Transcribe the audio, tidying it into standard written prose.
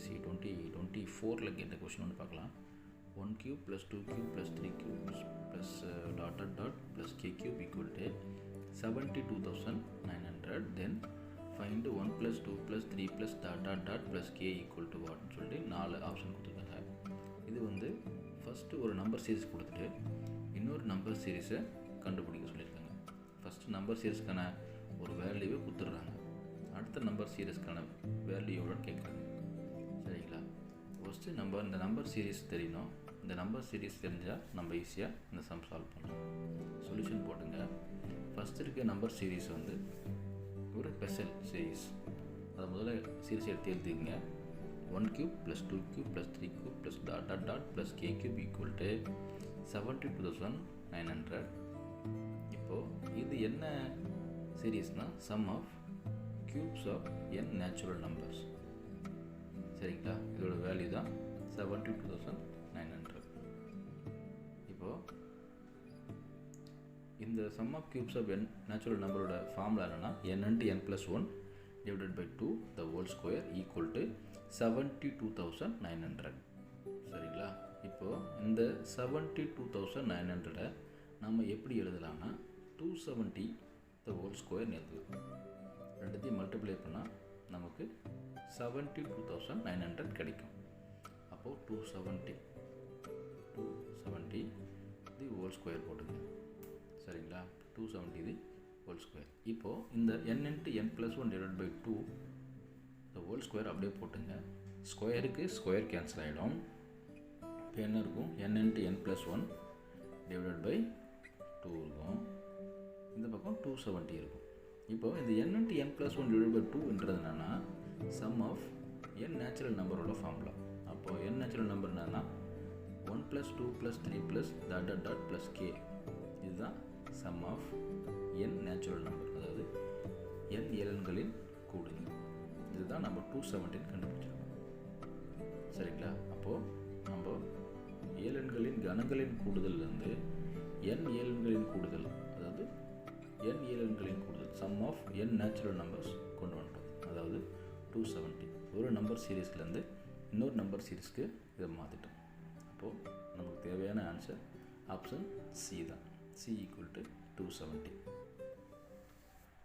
Easy. 2024 கேட்ட question ஒன்று பார்க்கலாம். 1 cube plus 2 cube plus 3 cubes plus dot dot dot plus k cube equal to 72,900. Then find 1 plus 2 plus 3 plus dot dot dot plus k equal to what சொல்லிட்டு 4 option கொடுத்துருக்காங்க. இது வந்து first ஒரு number series கொடுத்துட்டு இன்னொரு number சீரிஸை கண்டுபிடிக்க சொல்லியிருக்காங்க. First number சீரிஸ்க்கான ஒரு வேல்யூவை கொடுத்துட்றாங்க, அடுத்த நம்பர் சீரிஸ்க்கான வேல்யூவோட கேட்குறாங்க. சரிங்களா? ஃபஸ்ட்டு நம்ம இந்த நம்பர் சீரிஸ் தெரியணும். இந்த நம்பர் சீரிஸ் தெரிஞ்சால் நம்ம ஈஸியாக இந்த சம் சால்வ் பண்ணலாம். சொல்யூஷன் போட்டுங்க. ஃபஸ்ட்டு இருக்க நம்பர் சீரிஸ் வந்து ஒரு ஸ்பெஷல் சீரிஸ். அதை முதல்ல சீரிஸ் எடுத்து எழுதிங்க. 1 cube plus 2 cube plus 3 cube plus dot dot dot plus k cube equal to 72,900. இப்போது இது என்ன சீரிஸ்னால் sum of cubes of n natural numbers. சரிங்களா? இதோட வேல்யூ தான் 72,900. இப்போது இந்த sum of cubes of n natural numberோட ஃபார்முலா என்னன்னா n into n plus 1 divided by 2 the whole square equal to 72,900. சரிங்களா? இப்போது இந்த 72,900 நம்ம எப்படி எழுதலாம்னா 270 the whole square எழுதலாம். ரெண்டுத்தையும் மல்டிப்ளை பண்ணால் நமக்கு 72,900 கிடைக்கும். அப்போது 270 தி ஹோல் ஸ்கொயர் போட்டுங்க. சரிங்களா? 270 தி ஹோல் ஸ்கொயர். இப்போது இந்த n into n plus 1 divided by 2 the whole square அப்படியே போட்டுங்க. ஸ்கொயருக்கு ஸ்கொயர் கேன்சல் ஆகிடும். இப்போ என்ன இருக்கும்? n into n plus 1 divided by 2 இருக்கும். இந்த பக்கம் 270 இருக்கும். இப்போது இந்த n into n plus 1 divided by 2ன்றது என்னென்னா sum of n நேச்சுரல் நம்பரோட ஃபார்முலா. அப்போது n நேச்சுரல் நம்பர் என்னன்னா 1 plus 2 plus 3 plus dot dot dot plus k. இதுதான் sum of n natural number, அதாவது n ஏலன்களின் கூடுதல். இதுதான் நம்ம 270 கண்டுபிடிச்சிருக்கோம். சரிங்களா? அப்போது நம்ம ஏலன்களின் கணங்களின் கூடுதல்லேருந்து n ஏலன்களின் கூடுதல், அதாவது n ஏலன்களின் கூடுதல் sum of n natural numbers கொண்டு வந்துட்டோம். அதாவது 270 ஒரு நம்பர் சீரீஸ்லேருந்து இன்னொரு நம்பர் சீரீஸ்க்கு இதை மாற்றிட்டோம். அப்போது நமக்கு தேவையான ஆன்சர் ஆப்ஷன் சி தான். C equal to 270.